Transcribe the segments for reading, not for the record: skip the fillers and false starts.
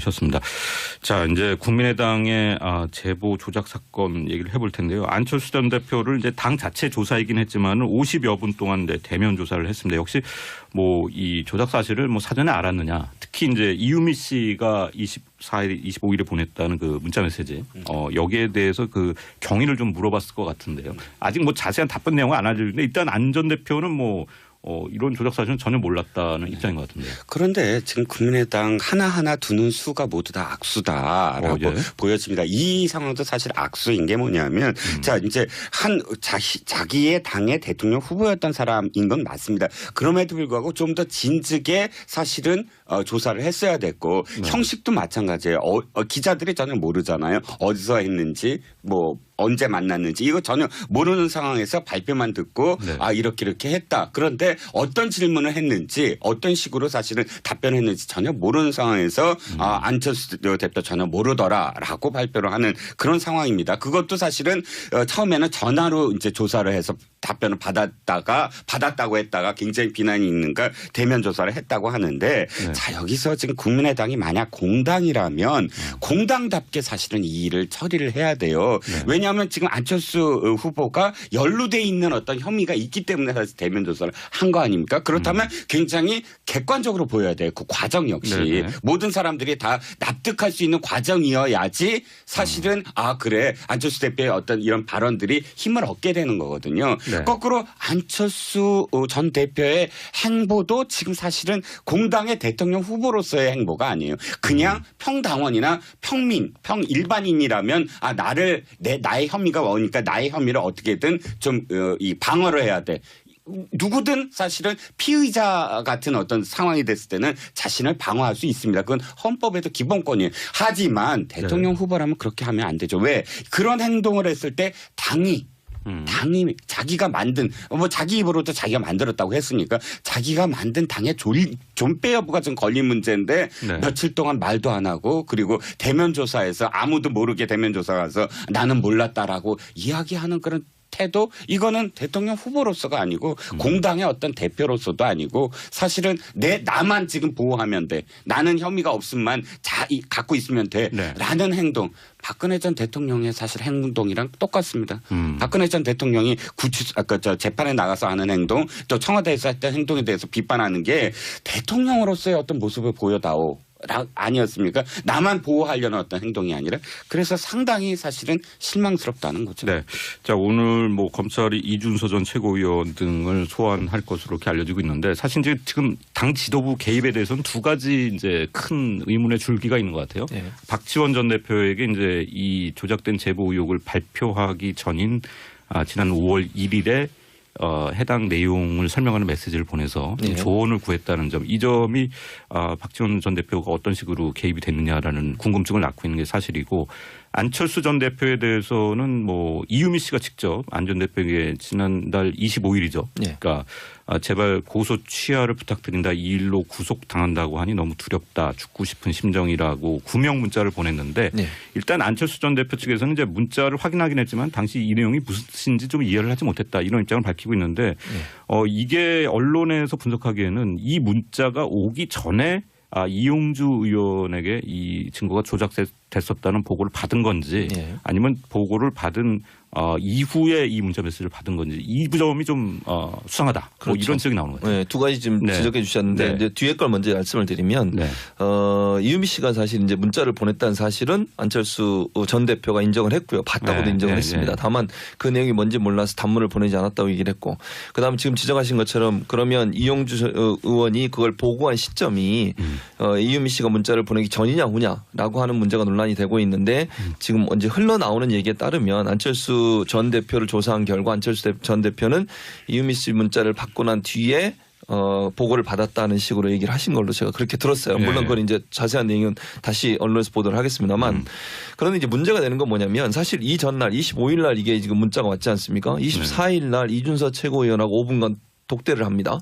보내셨습니다. 자, 이제 국민의당의 제보 조작 사건 얘기를 해볼 텐데요. 안철수 전 대표를 이제 당 자체 조사이긴 했지만 50여 분 동안 대면 조사를 했습니다. 역시 뭐 이 조작 사실을 뭐 사전에 알았느냐. 특히 이제 이유미 씨가 24일, 25일에 보냈다는 그 문자 메시지 여기에 대해서 그 경위를 좀 물어봤을 것 같은데요. 아직 뭐 자세한 답변 내용은 안 알려주는데 일단 안 전 대표는 뭐 이런 조작 사실은 전혀 몰랐다는 입장인 것 같은데요. 그런데 지금 국민의당 하나하나 두는 수가 모두 다 악수다라고 예. 보여집니다. 이 상황도 사실 악수인 게 뭐냐면 자 이제 자기의 당의 대통령 후보였던 사람인 건 맞습니다. 그럼에도 불구하고 좀 더 진즉에 사실은 조사를 했어야 됐고 형식도 마찬가지예요. 기자들이 전혀 모르잖아요. 어디서 했는지 뭐 언제 만났는지 이거 전혀 모르는 상황에서 발표만 듣고 이렇게 했다. 그런데 어떤 질문을 했는지 어떤 식으로 사실은 답변했는지 전혀 모르는 상황에서 안철수 대표 전혀 모르더라라고 발표를 하는 그런 상황입니다. 그것도 사실은 처음에는 전화로 이제 조사를 해서 답변을 받았다고 했다가 굉장히 비난이 있는가 대면 조사를 했다고 하는데 자 여기서 지금 국민의당이 만약 공당이라면 공당답게 사실은 이 일을 처리를 해야 돼요. 왜냐하면 지금 안철수 후보가 연루돼 있는 어떤 혐의가 있기 때문에 사실 대면 조사를 한 거 아닙니까? 그렇다면 굉장히 객관적으로 보여야 돼요. 그 과정 역시 모든 사람들이 다 납득할 수 있는 과정이어야지 사실은 그래 안철수 대표의 어떤 이런 발언들이 힘을 얻게 되는 거거든요. 거꾸로 안철수 전 대표의 행보도 지금 사실은 공당의 대통령 후보로서의 행보가 아니에요. 그냥 평당원이나 일반인이라면 나의 혐의가 오니까 나의 혐의를 어떻게든 좀 방어를 해야 돼. 누구든 사실은 피의자 같은 어떤 상황이 됐을 때는 자신을 방어할 수 있습니다. 그건 헌법에도 기본권이에요. 하지만 대통령 후보라면 그렇게 하면 안 되죠. 왜? 그런 행동을 했을 때 당이 자기가 만든 자기 입으로도 자기가 만들었다고 했으니까 자기가 만든 당의 존폐 여부가 좀 걸린 문제인데 며칠 동안 말도 안 하고 그리고 대면 조사에서 아무도 모르게 대면 조사 가서 나는 몰랐다라고 이야기하는 그런 태도 이거는 대통령 후보로서가 아니고 공당의 어떤 대표로서도 아니고 사실은 나만 지금 보호하면 돼. 나는 혐의가 없음만 갖고 있으면 돼라는 행동. 박근혜 전 대통령의 사실 행동이랑 똑같습니다. 박근혜 전 대통령이 재판에 나가서 하는 행동 또 청와대에서 했던 행동에 대해서 비판하는 게 대통령으로서의 어떤 모습을 보여다오. 아니었습니까? 나만 보호하려는 어떤 행동이 아니라 그래서 상당히 사실은 실망스럽다는 거죠. 네. 자, 오늘 뭐 검찰이 이준서 전 최고위원 등을 소환할 것으로 이렇게 알려지고 있는데 사실 이제 지금 당 지도부 개입에 대해서는 두 가지 이제 큰 의문의 줄기가 있는 것 같아요. 박지원 전 대표에게 이제 이 조작된 제보 의혹을 발표하기 전인 지난 5월 1일에 해당 내용을 설명하는 메시지를 보내서 조언을 구했다는 점, 이 점이 박지원 전 대표가 어떤 식으로 개입이 됐느냐라는 궁금증을 낳고 있는 게 사실이고, 안철수 전 대표에 대해서는 뭐 이유미 씨가 직접 안 전 대표에게 지난달 25일이죠. 그러니까 제발 고소 취하를 부탁드린다. 이 일로 구속당한다고 하니 너무 두렵다. 죽고 싶은 심정이라고 구명 문자를 보냈는데 일단 안철수 전 대표 측에서는 이제 문자를 확인하긴 했지만 당시 이 내용이 무슨 뜻인지 좀 이해를 하지 못했다. 이런 입장을 밝히고 있는데 이게 언론에서 분석하기에는 이 문자가 오기 전에 이용주 의원에게 이 증거가 조작됐었다는 보고를 받은 건지 아니면 보고를 받은 이후에 이 문자 메시지를 받은 건지 이 점이 좀 수상하다. 그렇죠. 뭐 이런 지적이 나오는 거죠. 두 가지 지금 지적해 주셨는데 이제 뒤에 걸 먼저 말씀을 드리면 이유미 씨가 사실 이제 문자를 보냈다는 사실은 안철수 전 대표가 인정을 했고요. 봤다고도 인정을 했습니다. 다만 그 내용이 뭔지 몰라서 단문을 보내지 않았다고 얘기를 했고, 그다음 지금 지적하신 것처럼 그러면 이용주 의원이 그걸 보고한 시점이 이유미 씨가 문자를 보내기 전이냐 후냐라고 하는 문제가 논란이 되고 있는데 지금 언제 흘러나오는 얘기에 따르면 안철수 전 대표를 조사한 결과 안철수 전 대표는 이유미 씨 문자를 받고 난 뒤에 보고를 받았다는 식으로 얘기를 하신 걸로 제가 그렇게 들었어요. 물론 그건 이제 자세한 내용은 다시 언론에서 보도를 하겠습니다만 그런데 이제 문제가 되는 건 뭐냐면 사실 이 전날 25일 날 이게 지금 문자가 왔지 않습니까? 24일 날 이준서 최고위원하고 5분간 독대를 합니다.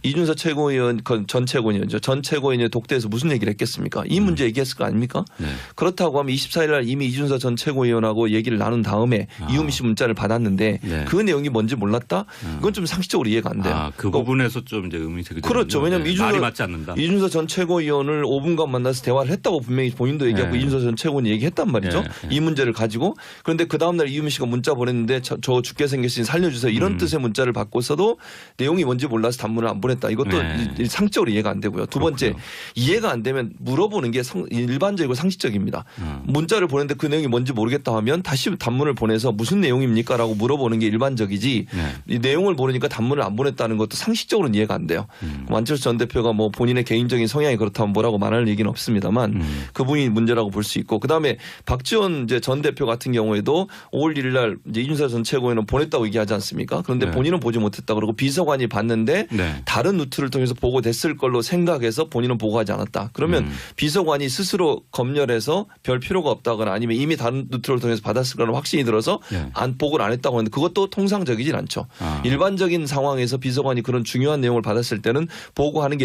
이준서 최고위원 전 최고위원이죠. 전 최고위원이 독대에서 무슨 얘기를 했겠습니까? 이 문제 얘기했을 거 아닙니까? 네. 그렇다고 하면 24일 날 이미 이준서 전 최고위원하고 얘기를 나눈 다음에 이유미 씨 문자를 받았는데 네. 그 내용이 뭔지 몰랐다? 이건 좀 상식적으로 이해가 안 돼요. 그 부분에서 좀 이제 의문이 되거든요. 그렇죠. 왜냐하면 네. 말이 맞지 않는다. 이준서 전 최고위원을 5분간 만나서 대화를 했다고 분명히 본인도 얘기하고 네. 이준서 전 최고위원이 얘기했단 말이죠. 네. 이 문제를 가지고 그런데 그 다음날 이유미 씨가 문자 보냈는데 저 죽게 생겼으니 살려주세요. 이런 뜻의 문자를 받고서도 내용이 뭔지 몰라서 단문을 안 보냈다. 이것도 네. 상식적으로 이해가 안 되고요. 두 번째 그렇군요. 이해가 안 되면 물어보는 게 일반적이고 상식적입니다. 문자를 보냈는데 그 내용이 뭔지 모르겠다 하면 다시 단문을 보내서 무슨 내용입니까? 라고 물어보는 게 일반적이지 네. 이 내용을 모르니까 단문을 안 보냈다는 것도 상식적으로는 이해가 안 돼요. 안철수 전 대표가 뭐 본인의 개인적인 성향이 그렇다면 뭐라고 말할 얘기는 없습니다만 그분이 문제라고 볼 수 있고 그다음에 박지원 이제 전 대표 같은 경우에도 5월 1일 날 이제 이준서 전 최고위원은 보냈다고 얘기하지 않습니까? 그런데 네. 본인은 보지 못했다 그러고 비서관이 봤는데 네. 다른 루트를 통해서 보고됐을 걸로 생각해서 본인은 보고하지 않았다. 그러면 비서관이 스스로 검열해서 별 필요가 없다거나 아니면 이미 다른 루트를 통해서 받았을 거라는 확신이 들어서 네. 보고를 안 했다고 하는데 그것도 통상적이진 않죠. 일반적인 상황에서 비서관이 그런 중요한 내용을 받았을 때는 보고하는 게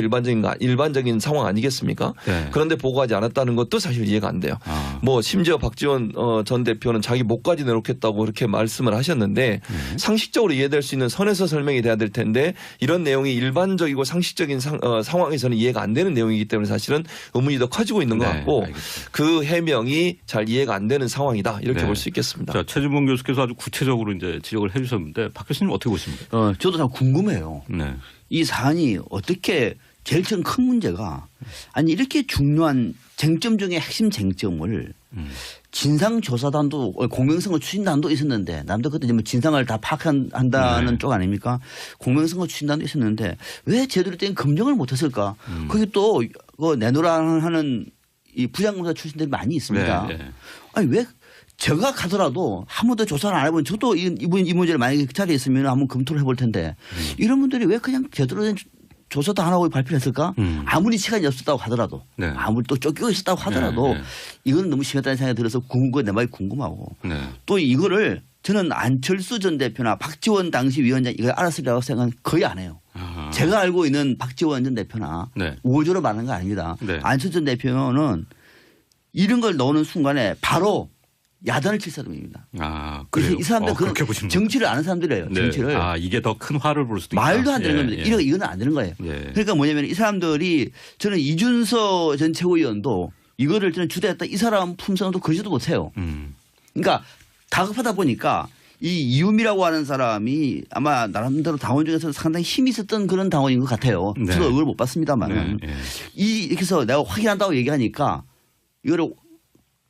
일반적인 상황 아니겠습니까? 네. 그런데 보고하지 않았다는 것도 사실 이해가 안 돼요. 뭐 심지어 박지원 전 대표는 자기 목까지 내놓겠다고 그렇게 말씀을 하셨는데 상식적으로 이해될 수 있는 선에서 설명이 돼야 될 텐데 이런 내용이 일반적이고 상식적인 상황에서는 이해가 안 되는 내용이기 때문에 사실은 의문이 더 커지고 있는 것 같고 네, 그 해명이 잘 이해가 안 되는 상황이다 이렇게 네. 볼 수 있겠습니다. 자, 최진봉 교수께서 아주 구체적으로 이제 지적을 해주셨는데 박 교수님 어떻게 보십니까? 저도 참 궁금해요. 네. 이 사안이 어떻게 제일 큰 문제가 아니 이렇게 중요한 쟁점 중에 핵심 쟁점을 진상조사단도 공명선거 추진단도 있었는데 남도 그때 뭐 진상을 다 파악한다는 네. 쪽 아닙니까? 공명선거 추진단도 있었는데 왜 제대로 된 검증을 못했을까? 거기 또 내노라 하는 이 부장검사 출신들이 많이 있습니다. 네, 네. 아니 왜 제가 가더라도 한 번도 조사를 안 해본 저도 이 문제를 만약에 그 자리에 있으면 한번 검토를 해볼 텐데 이런 분들이 왜 그냥 제대로 된 조사도 안 하고 발표를 했을까? 아무리 시간이 없었다고 하더라도 네. 아무리 또 쫓기고 있었다고 하더라도 네, 네. 이건 너무 심했다는 생각이 들어서 내 말이 궁금하고 네. 또 이거를 저는 안철수 전 대표나 박지원 당시 위원장 이걸 알았으리라고 생각은 거의 안 해요. 아하. 제가 알고 있는 박지원 전 대표나 네. 우호적으로 말하는 거 아닙니다. 네. 안철수 전 대표는 이런 걸 넣는 순간에 바로 야단을 칠 사람입니다. 그래서 이 사람들 정치를 아는 사람들이에요. 네. 정치를. 이게 더 큰 화를 볼 수도 있다. 말도 안 되는 겁니다. 이거는 안 되는 거예요. 그러니까 뭐냐면 이 사람들이 저는 이준서 전 최고위원도 이거를 저는 주도했다. 이 사람 품성도 그러지도 못해요. 그러니까 다급하다 보니까 이 이유미라고 하는 사람이 아마 나름대로 당원 중에서 상당히 힘이 있었던 그런 당원인 것 같아요. 네. 저도 얼굴을 못 봤습니다만 이렇게 해서 내가 확인한다고 얘기하니까 이거를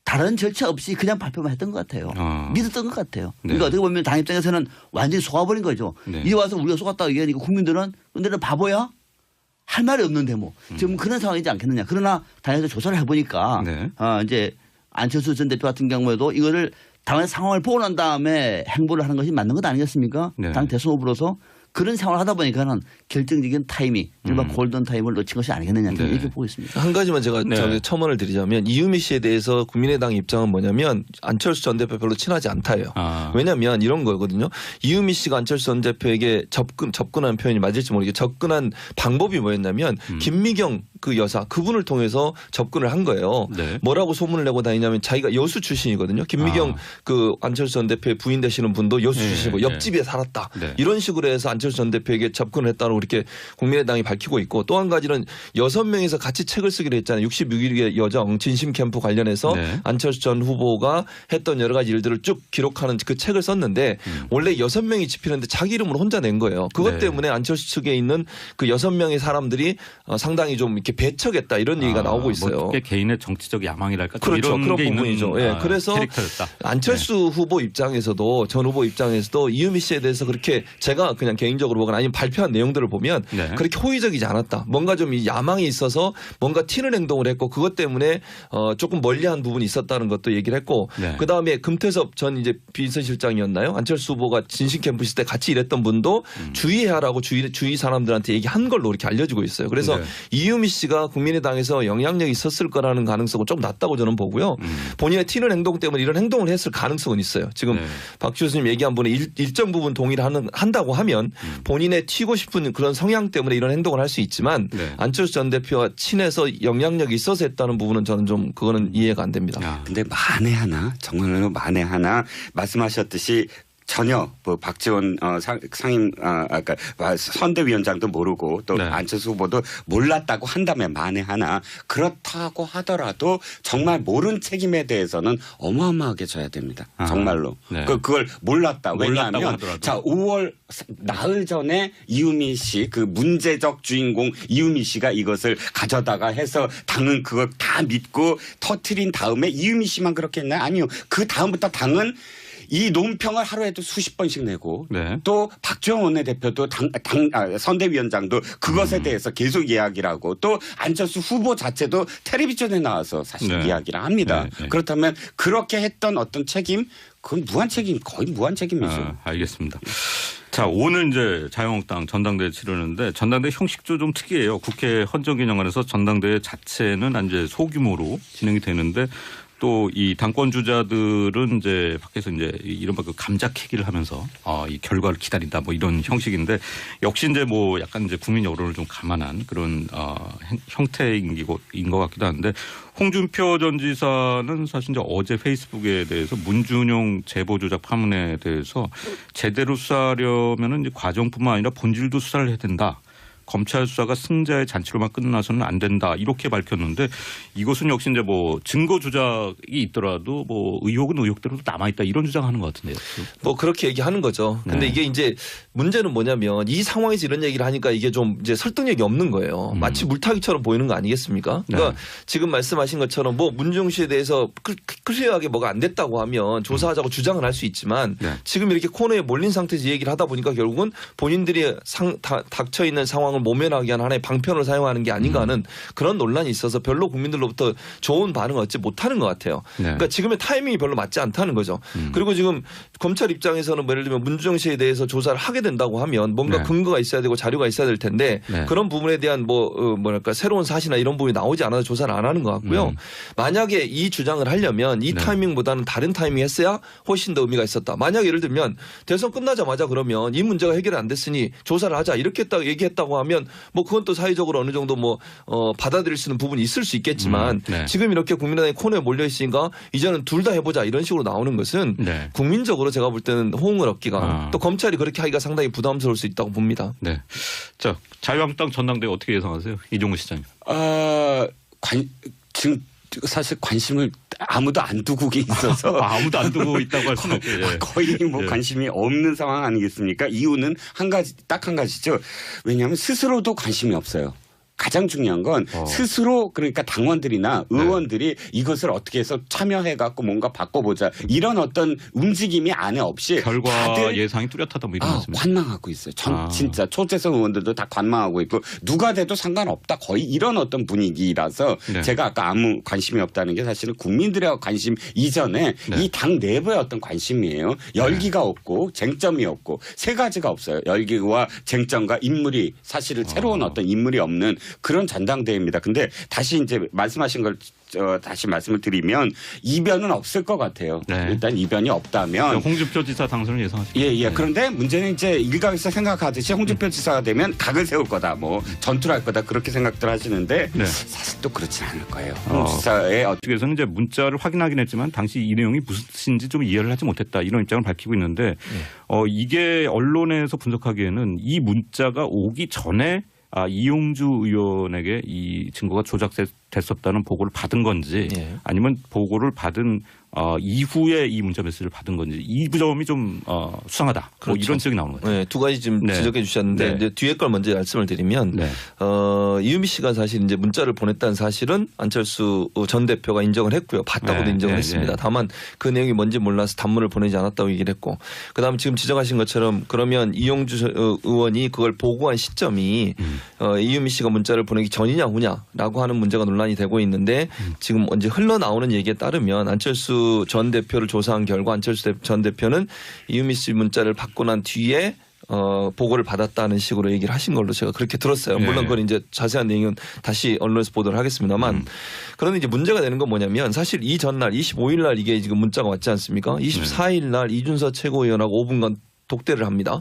다른 절차 없이 그냥 발표만 했던 것 같아요. 믿었던 것 같아요. 네. 그러니까 어떻게 보면 당 입장에서는 완전히 속아버린 거죠. 네. 이제 와서 우리가 속았다고 얘기하니까 국민들은 너는 바보야? 할 말이 없는데 뭐. 지금 그런 상황이지 않겠느냐. 그러나 당에서 조사를 해보니까 네. 이제 안철수 전 대표 같은 경우에도 이거를 당의 상황을 보고 난 다음에 행보를 하는 것이 맞는 것 아니겠습니까? 네. 당 대선 후보로서 그런 상황을 하다 보니까는 결정적인 타이밍, 일반 골든 타임을 놓친 것이 아니겠느냐 네. 이렇게 보고 있습니다. 한 가지만 제가 네. 첨언을 드리자면 이유미 씨에 대해서 국민의당 입장은 뭐냐면 안철수 전 대표 별로 친하지 않다예요. 왜냐하면 이런 거거든요. 이유미 씨가 안철수 전 대표에게 접근한 표현이 맞을지 모르겠는데 접근한 방법이 뭐였냐면 김미경 그 여사 그분을 통해서 접근을 한 거예요. 네. 뭐라고 소문을 내고 다니냐면 자기가 여수 출신이거든요. 김미경 그 안철수 전 대표의 부인 되시는 분도 여수 출신이고 옆집에 살았다. 네. 이런 식으로 해서 안철수 전 대표에게 접근을 했다고 이렇게 국민의당이 밝히고 있고 또 한 가지는 6명이서 같이 책을 쓰기로 했잖아요. 66일의 여정 진심 캠프 관련해서 네. 안철수 전 후보가 했던 여러 가지 일들을 쭉 기록하는 그 책을 썼는데 원래 6명이 집필했는데 자기 이름으로 혼자 낸 거예요. 그것 네. 때문에 안철수 측에 있는 그 6명의 사람들이 상당히 좀 이렇게 배척했다 이런 얘기가 나오고 있어요. 뭐 개인의 정치적 야망이랄까 그렇죠. 이런 그런 게 부분이죠. 있는 예. 그래서 캐릭터였다. 안철수 네. 후보 입장에서도 전 후보 입장에서도 이유미 씨에 대해서 그렇게 제가 그냥 개인적으로 보거나 아니면 발표한 내용들을 보면 네. 그렇게 호의적이지 않았다. 뭔가 좀 야망이 있어서 뭔가 튀는 행동을 했고 그것 때문에 조금 멀리한 부분이 있었다는 것도 얘기를 했고 네. 그다음에 금태섭 전 이제 비서실장이었나요? 안철수 후보가 진심 캠프 있을 때 같이 일했던 분도 주의하라고 주위 사람들한테 얘기한 걸로 이렇게 알려지고 있어요. 그래서 네. 이유미 씨가 국민의당에서 영향력이 있었을 거라는 가능성은 좀 낮다고 저는 보고요. 본인의 튀는 행동 때문에 이런 행동을 했을 가능성은 있어요. 지금 네. 박 교수님 얘기한 분의 일정 부분 동의를 한다고 하면 본인의 튀고 싶은 그런 성향 때문에 이런 행동을 할 수 있지만 네. 안철수 전 대표와 친해서 영향력이 있어서 했다는 부분은 저는 좀 그거는 이해가 안 됩니다. 근데 만에 하나 정말로 만에 하나 말씀하셨듯이 전혀 뭐 박지원 상임 아까 선대위원장도 모르고 또 네. 안철수 후보도 몰랐다고 한다면 만에 하나 그렇다고 하더라도 정말 모른 책임에 대해서는 어마어마하게 져야 됩니다. 정말로. 네. 그걸 몰랐다. 몰랐다고 왜냐하면 하더라도. 자 5월 나흘 전에 이유미 씨 그 문제적 주인공 이유미 씨가 이것을 가져다가 해서 당은 그걸 다 믿고 터트린 다음에 이유미 씨만 그렇게 했나요? 아니요. 그 다음부터 당은 이 논평을 하루에도 수십 번씩 내고 네. 또 박지원 원내대표도 선대위원장도 그것에 대해서 계속 이야기를 하고 또 안철수 후보 자체도 텔레비전에 나와서 사실 네. 이야기를 합니다. 네. 그렇다면 그렇게 했던 어떤 책임 그건 무한 책임 거의 무한 책임이죠. 알겠습니다. 자, 오늘 이제 자유한국당 전당대회 치르는데 전당대회 형식도 좀 특이해요. 국회 헌정기념관에서 전당대회 자체는 이제 소규모로 진행이 되는데 또 이 당권 주자들은 이제 밖에서 이제 이른바 그 감자 캐기를 하면서 이 결과를 기다린다 뭐 이런 형식인데 역시 이제 뭐 약간 이제 국민 여론을 좀 감안한 그런 형태인 것 같기도 한데 홍준표 전 지사는 사실 이제 어제 페이스북에 대해서 문준용 제보 조작 파문에 대해서 제대로 수사하려면은 이제 과정뿐만 아니라 본질도 수사를 해야 된다. 검찰 수사가 승자의 잔치로만 끝나서는 안 된다 이렇게 밝혔는데 이것은 역시 이제 뭐 증거 조작이 있더라도 뭐 의혹은 의혹대로 남아 있다 이런 주장하는 것 같은데요. 뭐 그렇게 얘기하는 거죠. 근데 네. 이게 이제 문제는 뭐냐면 이 상황에서 이런 얘기를 하니까 이게 좀 이제 설득력이 없는 거예요. 마치 물타기처럼 보이는 거 아니겠습니까? 그러니까 네. 지금 말씀하신 것처럼 뭐 문중 씨에 대해서 클리어하게 뭐가 안 됐다고 하면 조사하자고 주장을 할 수 있지만 네. 지금 이렇게 코너에 몰린 상태에서 얘기를 하다 보니까 결국은 본인들이 닥쳐 있는 상황을 모면하기 위한 하나의 방편을 사용하는 게 아닌가 하는 그런 논란이 있어서 별로 국민들로부터 좋은 반응을 얻지 못하는 것 같아요. 네. 그러니까 지금의 타이밍이 별로 맞지 않다는 거죠. 그리고 지금 검찰 입장에서는 뭐 예를 들면 문주정 씨에 대해서 조사를 하게 된다고 하면 뭔가 네. 근거가 있어야 되고 자료가 있어야 될 텐데 네. 그런 부분에 대한 뭐랄까 새로운 사실이나 이런 부분이 나오지 않아서 조사를 안 하는 것 같고요. 만약에 이 주장을 하려면 이 네. 타이밍보다는 다른 타이밍에 했어야 훨씬 더 의미가 있었다. 만약 예를 들면 대선 끝나자마자 그러면 이 문제가 해결이 안 됐으니 조사를 하자 이렇게 얘기했다고 하면 뭐 그건 또 사회적으로 어느 정도 받아들일 수 있는 부분이 있을 수 있겠지만 네. 지금 이렇게 국민의당이 코너에 몰려 있으니까 이제는 둘 다 해보자 이런 식으로 나오는 것은 네. 국민적으로 제가 볼 때는 호응을 얻기가 또 검찰이 그렇게 하기가 상당히 부담스러울 수 있다고 봅니다. 네. 자, 자유한국당 전당대회 어떻게 예상하세요? 이종우 시장님. 지금 사실 관심을 아무도 안 두고 있어서 아무도 안 두고 있다고 할 수는 없죠. 예. 거의 뭐 예. 관심이 없는 상황 아니겠습니까? 이유는 딱 한 가지죠. 왜냐하면 스스로도 관심이 없어요. 가장 중요한 건 스스로 그러니까 당원들이나 의원들이 이것을 어떻게 해서 참여해갖고 뭔가 바꿔보자 이런 어떤 움직임이 안에 없이 결과 다들 예상이 뚜렷하다 뭐 이런 말씀이죠. 관망하고 있어요. 진짜 초재선 의원들도 다 관망하고 있고 누가 돼도 상관없다 거의 이런 어떤 분위기라서 네. 제가 아까 아무 관심이 없다는 게 사실은 국민들의 관심 이전에 네. 이 당 내부의 어떤 관심이에요. 열기가 없고 쟁점이 없고 세 가지가 없어요. 열기와 쟁점과 인물이 사실은 새로운 어떤 인물이 없는 그런 전당대회입니다. 근데 다시 이제 말씀하신 걸 다시 말씀을 드리면 이변은 없을 것 같아요. 네. 일단 이변이 없다면 홍준표 지사 당선을 예상하십니까? 예. 네. 그런데 문제는 이제 일각에서 생각하듯이 홍준표 지사가 되면 각을 세울 거다, 뭐 전투를 할 거다 그렇게 생각들 하시는데 네. 사실 또 그렇진 않을 거예요. 홍 지사의 쪽에서는 이제 문자를 확인하긴 했지만 당시 이 내용이 무슨 뜻인지 좀 이해를 하지 못했다 이런 입장을 밝히고 있는데 이게 언론에서 분석하기에는 이 문자가 오기 전에 이용주 의원에게 이 증거가 조작됐었다는 보고를 받은 건지 아니면 보고를 받은 이후에 이 문자 메시지를 받은 건지 이 점이 좀 수상하다. 그렇죠. 뭐 이런 지적이 나오는 거죠. 네, 두 가지 지금 네. 지적해 주셨는데 네. 이제 뒤에 걸 먼저 말씀을 드리면 네. 이유미 씨가 사실 이제 문자를 보냈다는 사실은 안철수 전 대표가 인정을 했고요. 봤다고도 네. 인정을 네. 했습니다. 네. 다만 그 내용이 뭔지 몰라서 단문을 보내지 않았다고 얘기를 했고 그다음 지금 지적하신 것처럼 그러면 이용주 의원이 그걸 보고한 시점이 이유미 씨가 문자를 보내기 전이냐 후냐라고 하는 문제가 논란이 되고 있는데 지금 언제 흘러나오는 얘기에 따르면 안철수 전 대표를 조사한 결과 안철수 전 대표는 이유미 씨 문자를 받고 난 뒤에 보고를 받았다는 식으로 얘기를 하신 걸로 제가 그렇게 들었어요. 물론 그건 이제 자세한 내용은 다시 언론에서 보도를 하겠습니다만 그런데 이제 문제가 되는 건 뭐냐면 사실 이 전날 25일 날 이게 지금 문자가 왔지 않습니까? 24일 날 이준서 최고위원하고 5분간 독대를 합니다.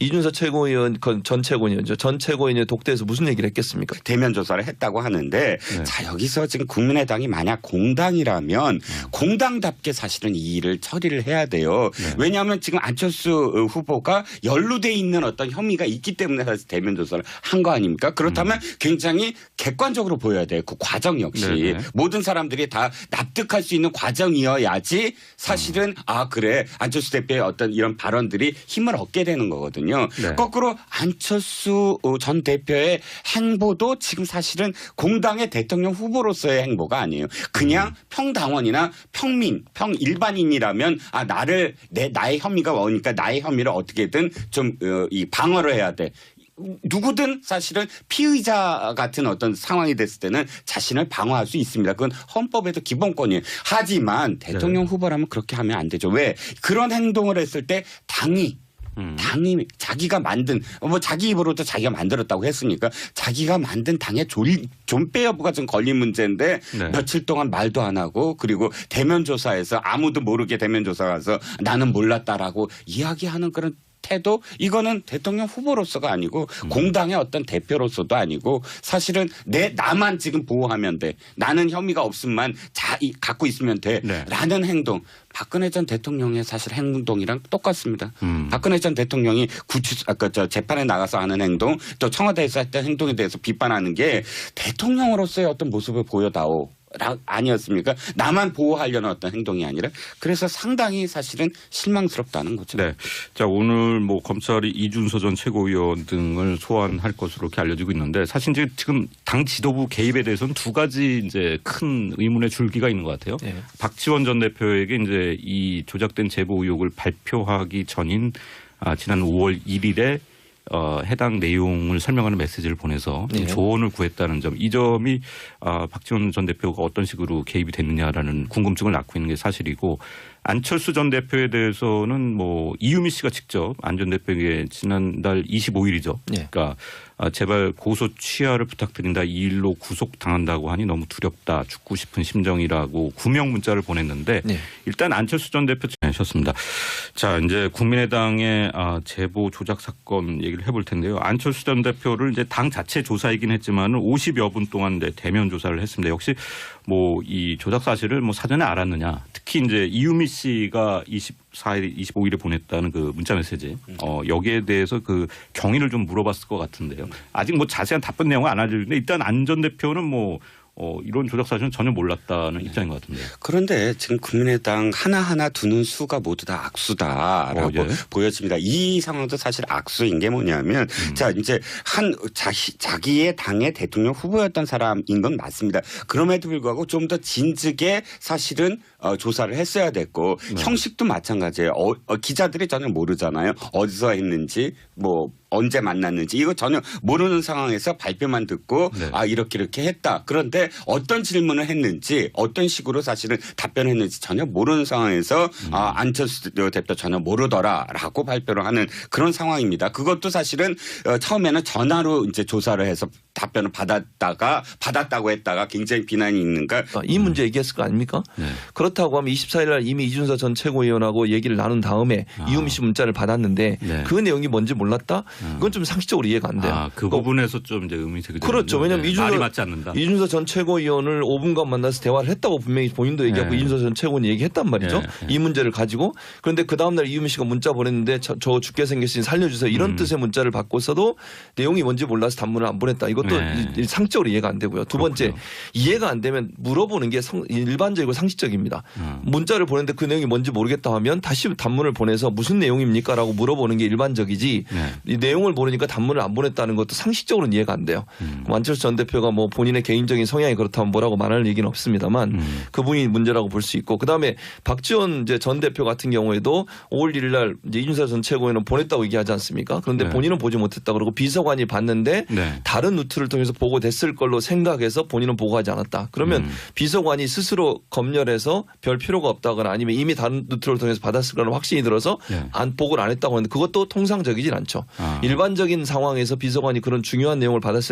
이준서 최고위원 전 최고위원이죠. 전 최고위원이 독대에서 무슨 얘기를 했겠습니까? 대면 조사를 했다고 하는데 자 여기서 지금 국민의당이 만약 공당이라면 공당답게 사실은 이 일을 처리를 해야 돼요. 왜냐하면 지금 안철수 후보가 연루돼 있는 어떤 혐의가 있기 때문에 사실 대면 조사를 한 거 아닙니까? 그렇다면 굉장히 객관적으로 보여야 돼요. 그 과정 역시 모든 사람들이 다 납득할 수 있는 과정이어야지 사실은 아 그래 안철수 대표의 어떤 이런 발언들이 힘을 얻게 되는 거거든요. 거꾸로 안철수 전 대표의 행보도 지금 사실은 공당의 대통령 후보로서의 행보가 아니에요. 그냥 평당원이나 평민, 평일반인이라면 아 나의 혐의가 오니까 나의 혐의를 어떻게든 좀 이 방어를 해야 돼. 누구든 사실은 피의자 같은 어떤 상황이 됐을 때는 자신을 방어할 수 있습니다. 그건 헌법에도 기본권이에요. 하지만 대통령 후보라면 그렇게 하면 안 되죠. 왜? 그런 행동을 했을 때 당이 자기가 만든 뭐 자기 입으로도 자기가 만들었다고 했으니까 자기가 만든 당의 존폐 여부가 좀 걸린 문제인데 며칠 동안 말도 안 하고 그리고 대면 조사에서 아무도 모르게 대면 조사 가서 나는 몰랐다라고 이야기하는 그런 태도 이거는 대통령 후보로서가 아니고 공당의 어떤 대표로서도 아니고 사실은 나만 지금 보호하면 돼. 나는 혐의가 없음만 갖고 있으면 돼라는 행동. 박근혜 전 대통령의 사실 행동이랑 똑같습니다. 박근혜 전 대통령이 재판에 나가서 하는 행동 또 청와대에서 했던 행동에 대해서 비판하는 게 대통령으로서의 어떤 모습을 보여다오. 아니었습니까? 나만 보호하려는 어떤 행동이 아니라 그래서 상당히 사실은 실망스럽다는 거죠. 네. 자, 오늘 뭐 검찰이 이준서 전 최고위원 등을 소환할 것으로 이렇게 알려지고 있는데 사실 이제 지금 당 지도부 개입에 대해서는 두 가지 이제 큰 의문의 줄기가 있는 것 같아요. 박지원 전 대표에게 이제 이 조작된 제보 의혹을 발표하기 전인 지난 5월 1일에 해당 내용을 설명하는 메시지를 보내서 조언을 구했다는 점, 이 점이 박지원 전 대표가 어떤 식으로 개입이 됐느냐라는 궁금증을 낳고 있는 게 사실이고, 안철수 전 대표에 대해서는 뭐 이유미 씨가 직접 안 전 대표에게 지난달 25일이죠. 그러니까 제발 고소 취하를 부탁드린다. 이 일로 구속당한다고 하니 너무 두렵다. 죽고 싶은 심정이라고 구명 문자를 보냈는데 일단 안철수 전 대표 하셨습니다. 자, 이제 국민의당의 제보 조작 사건 얘기를 해볼 텐데요. 안철수 전 대표를 이제 당 자체 조사이긴 했지만 50여 분 동안 대면 조사를 했습니다. 역시 뭐 이 조작 사실을 뭐 사전에 알았느냐. 특히 이제 이유미 씨가 24일, 25일에 보냈다는 그 문자 메시지 여기에 대해서 그 경위를 좀 물어봤을 것 같은데요. 아직 뭐 자세한 답변 내용은 안 알려주는데 일단 안 전 대표는 뭐 이런 조작 사실은 전혀 몰랐다는 입장인 것 같은데요. 그런데 지금 국민의당 하나하나 두는 수가 모두 다 악수다라고 보여집니다. 이 상황도 사실 악수인 게 뭐냐면 자 이제 자기의 당의 대통령 후보였던 사람인 건 맞습니다. 그럼에도 불구하고 좀 더 진즉에 사실은 조사를 했어야 됐고 형식도 마찬가지예요. 기자들이 전혀 모르잖아요. 어디서 했는지 뭐 언제 만났는지 이거 전혀 모르는 상황에서 발표만 듣고 이렇게 했다. 그런데 어떤 질문을 했는지 어떤 식으로 사실은 답변했는지 전혀 모르는 상황에서 안철수 대표 전혀 모르더라라고 발표를 하는 그런 상황입니다. 그것도 사실은 처음에는 전화로 이제 조사를 해서 답변을 받았다고 했다가 굉장히 비난이 있는가. 이 문제 얘기했을 거 아닙니까? 그렇다고 하면 24일 날 이미 이준서 전 최고위원하고 얘기를 나눈 다음에 이유미 씨 문자를 받았는데 그 내용이 뭔지 몰랐다? 그건 좀 상식적으로 이해가 안 돼요. 그 부분에서 좀 이제 의문이 되거든요. 그렇죠. 왜냐하면 말이 맞지 않는다. 이준서 전 최고위원을 5분간 만나서 대화를 했다고 분명히 본인도 얘기하고 이준서 전 최고위원이 얘기했단 말이죠. 이 문제를 가지고. 그런데 그 다음날 이유미 씨가 문자 보냈는데 저 죽게 생겼으니 살려주세요. 이런 뜻의 문자를 받고서도 내용이 뭔지 몰라서 단문을 안 보냈다. 이것도 상식적으로 이해가 안 되고요. 두 번째, 이해가 안 되면 물어보는 게 일반적이고 상식적입니다. 문자를 보냈는데 그 내용이 뭔지 모르겠다 하면 다시 단문을 보내서 무슨 내용입니까? 라고 물어보는 게 일반적이지 이 내용을 모르니까 단문을 안 보냈다는 것도 상식적으로는 이해가 안 돼요. 안철수 전 대표가 뭐 본인의 개인적인 성향이 그렇다면 뭐라고 말할 얘기는 없습니다만 그분이 문제라고 볼 수 있고, 그다음에 박지원 이제 전 대표 같은 경우에도 5월 1일 날 이제 이준서 전 최고위원은 보냈다고 얘기하지 않습니까? 그런데 본인은 보지 못했다 그러고 비서관이 봤는데 다른 루트를 통해서 보고됐을 걸로 생각해서 본인은 보고하지 않았다. 그러면 비서관이 스스로 검열해서 별 필요가 없다거나 아니면 이미 다른 루트를 통해서 받았을 거라는 확신이 들어서 보고를 안 했다고 하는데 그것도 통상적이진 않죠. 일반적인 상황에서 비서관이 그런 중요한 내용을 받았을